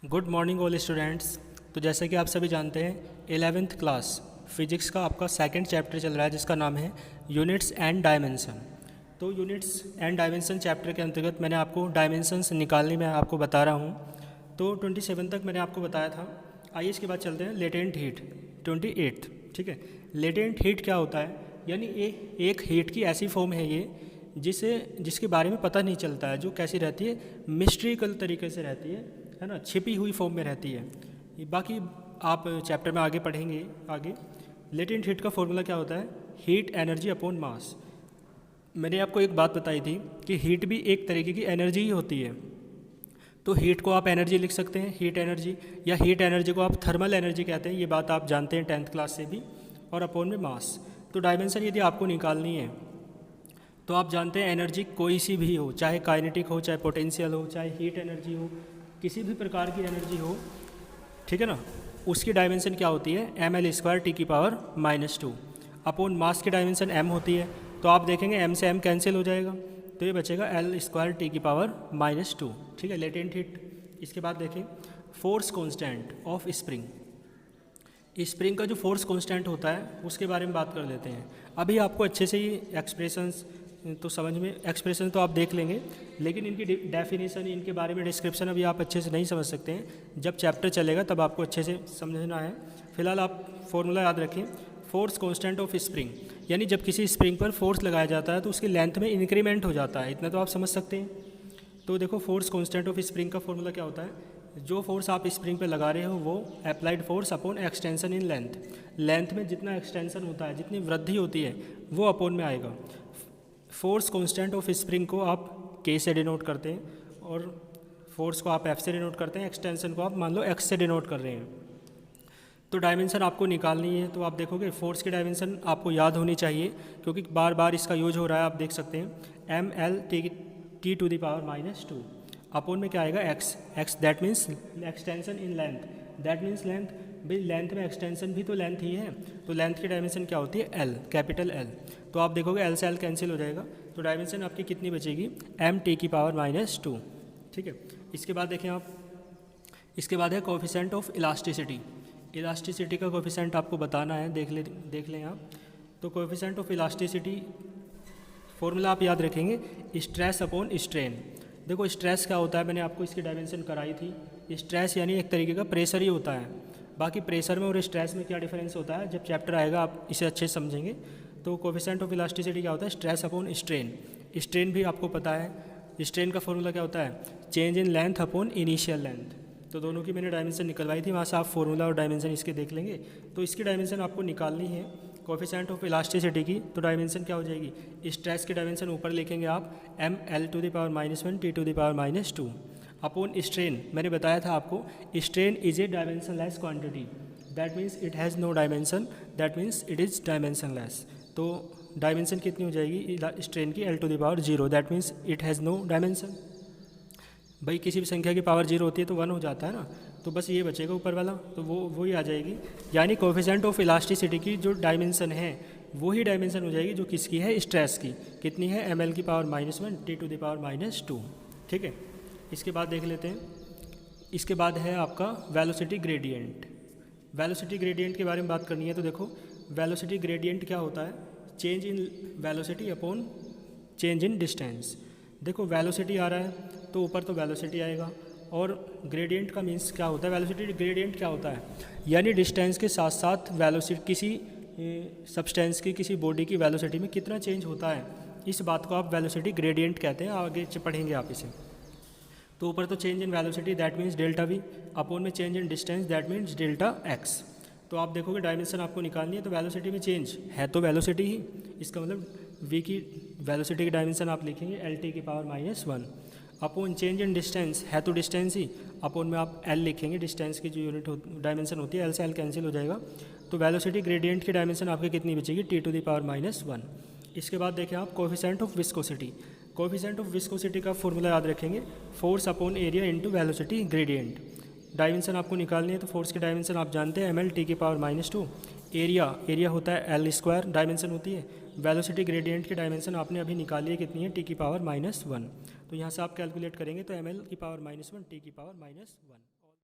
Good morning all students. तो जैसे कि आप सभी जानते हैं 11th क्लास फिजिक्स का आपका सेकंड चैप्टर चल रहा है जिसका नाम है यूनिट्स एंड डायमेंशन। तो यूनिट्स एंड डायमेंशन चैप्टर के अंतर्गत मैंने आपको डायमेंशंस निकालने में आपको बता रहा हूँ। तो 27 तक मैंने आपको बताया था। आइए इसके बाद चलते हैं लेटेंट हीट 28। ठीक है, लेटेंट हीट क्या होता है? यानी एक हीट की ऐसी फॉर्म है ये जिसके बारे में पता नहीं चलता है, जो कैसी रहती है, मिस्ट्रिकल तरीके से रहती है ना, छिपी हुई फॉर्म में रहती है। ये बाकी आप चैप्टर में आगे पढ़ेंगे। आगे लेटेंट हीट का फॉर्मूला क्या होता है? Heat energy upon mass. मैंने आपको एक बात बताई थी कि हीट भी एक तरीके की एनर्जी ही होती है। तो हीट को आप एनर्जी लिख सकते हैं, हीट एनर्जी, या हीट एनर्जी को आप थर्मल एनर्जी कहते हैं। ये बात आप जानते हैं 10th क्लास से भी। और अपॉन में मास। तो डायमेंशन यदि आपको निकालनी है तो आप जानते हैं एनर्जी कोई सी भी हो, चाहे काइनेटिक हो, चाहे पोटेंशियल हो, चाहे हीट एनर्जी हो, किसी भी प्रकार की एनर्जी हो, ठीक है ना, उसकी डायमेंशन क्या होती है? ml² T⁻²। अपॉन मास की डायमेंशन m होती है। तो आप देखेंगे m से m कैंसिल हो जाएगा, तो ये बचेगा L² T⁻²। ठीक है, लेटेंट हीट। इसके बाद देखें force constant of spring. Spring का जो फोर्स कांस्टेंट होता है उसके बारे में बात कर लेते हैं। अभी आपको अच्छे से ही एक्सप्रेशंस तो समझ में, एक्सप्रेशन तो आप देख लेंगे, लेकिन इनकी डेफिनेशन, इनके बारे में डिस्क्रिप्शन अभी आप अच्छे से नहीं समझ सकते हैं। जब चैप्टर चलेगा तब आपको अच्छे से समझना है। फिलहाल आप फॉर्मूला याद रखें, फोर्स कांस्टेंट ऑफ स्प्रिंग। यानी जब किसी स्प्रिंग पर फोर्स लगाया जाता है तो उसकी लेंथ में इंक्रीमेंट हो जाता है, इतना तो आप समझ सकते हैं। तो देखो फोर्स कांस्टेंट ऑफ स्प्रिंग का फॉर्मूला क्या होता है? जो फोर्स आप स्प्रिंग पे लगा रहे हो वो applied force upon extension in length. Length में जितना एक्सटेंशन होता है, जितनी वृद्धि होती है, वो अपॉन में आएगा। फोर्स कांस्टेंट ऑफ स्प्रिंग को आप K से डिनोट करते हैं और फोर्स को आप F से डिनोट करते हैं, एक्सटेंशन को आप मान लो X से डिनोट कर रहे हैं। तो डायमेंशन आपको निकालनी है, तो आप देखोगे फोर्स की डायमेंशन आपको याद होनी चाहिए क्योंकि बार बार इसका यूज हो रहा है। आप देख सकते हैं mL/T⁻²। अपॉन में क्या आएगा? x that means extension in length, that means length. भाई लेंथ में एक्सटेंशन भी तो लेंथ ही है, तो लेंथ की डायमेंशन क्या होती है? L, capital L। तो आप देखोगे L से L कैंसिल हो जाएगा, तो डायमेंशन आपकी कितनी बचेगी? m⁻²। ठीक है, इसके बाद देखें आप, इसके बाद है कोफिशेंट ऑफ इलास्टिसिटी। इलास्टिसिटी का कोफिशेंट आपको बताना है, देख लें आप। तो कोफिशेंट ऑफ इलास्टिसिटी फॉर्मूला आप याद रखेंगे, स्ट्रेस अपॉन स्ट्रेन। देखो स्ट्रेस क्या होता है, मैंने आपको इसकी डायमेंशन कराई थी। स्ट्रेस यानी एक तरीके का प्रेशर ही होता है। बाकी प्रेशर में और स्ट्रेस में क्या डिफरेंस होता है, जब चैप्टर आएगा आप इसे अच्छे से समझेंगे। तो कोफिशेंट ऑफ इलास्टिसिटी क्या होता है? Stress upon strain. स्ट्रेन भी आपको पता है, स्ट्रेन का फॉर्मूला क्या होता है? Change in length upon initial length. तो दोनों की मैंने डायमेंशन निकलवाई थी, वहाँ से आप फॉर्मूला और डायमेंशन इसके देख लेंगे। तो इसकी डायमेंशन आपको निकालनी है कोफिशेंट ऑफ इलास्टिसिटी की। तो डायमेंशन क्या हो जाएगी? स्ट्रेस की डायमेंशन ऊपर लिखेंगे आप mL⁻⁻1 T⁻²। अपॉन स्ट्रेन मैंने बताया था आपको, strain is a dimensionless quantity, that means it has no dimension, that means it is dimensionless. तो डायमेंशन कितनी हो जाएगी स्ट्रेन की? L⁻0, that means it has no dimension. भाई किसी भी संख्या की पावर 0 होती है तो 1 हो जाता है ना, तो बस ये बचेगा ऊपर वाला, तो वो ही आ जाएगी। यानी कोफिशेंट ऑफ इलास्टिसिटी की जो डायमेंशन है वो ही डायमेंशन हो जाएगी जो किसकी है? स्ट्रेस की। कितनी है? mL⁻⁻1 T⁻²। ठीक है, इसके बाद देख लेते हैं। इसके बाद है आपका वेलोसिटी ग्रेडियंट। वेलोसिटी ग्रेडियंट के बारे में बात करनी है। तो देखो वेलोसिटी ग्रेडियंट क्या होता है? Change in velocity upon change in distance. देखो वेलोसिटी आ रहा है तो ऊपर तो वेलोसिटी आएगा, और ग्रेडियंट का मीन्स क्या होता है? वेलोसिटी ग्रेडियंट क्या होता है? यानी डिस्टेंस के साथ साथ वेलोसिटी, किसी सब्सटेंस की, किसी बॉडी की वेलोसिटी में कितना चेंज होता है, इस बात को आप वेलोसिटी ग्रेडियंट कहते हैं। आगे पढ़ेंगे आप इसे। तो ऊपर तो change in velocity that means ΔV, upon में change in distance that means ΔX। तो आप देखोगे डायमेंशन आपको निकालनी है, तो वेलोसिटी में चेंज है तो वेलोसिटी ही, इसका मतलब v की वेलोसिटी की डायमेंशन आप लिखेंगे L⁻⁻1। Upon change in distance है तो डिस्टेंस ही, अपॉन में आप L लिखेंगे, डिस्टेंस की जो यूनिट डायमेंशन होती है, L से L कैंसिल हो जाएगा। तो वेलोसिटी ग्रेडियंट की डायमेंशन आपकी कितनी बचेगी? T⁻⁻1। इसके बाद देखें आप coefficient of viscosity. Coefficient of viscosity का फॉर्मूला याद रखेंगे, force upon area into velocity gradient. Dimension आपको निकालनी है, तो फोर्स की डायमेंशन आप जानते हैं mL⁻²। एरिया होता है L² डायमेंशन होती है। वेलोसिटी ग्रेडियंट की डायमेंशन आपने अभी निकाली है, कितनी है? T⁻⁻1। तो यहाँ से आप कैलकुलेट करेंगे तो mL⁻⁻1 T⁻⁻1।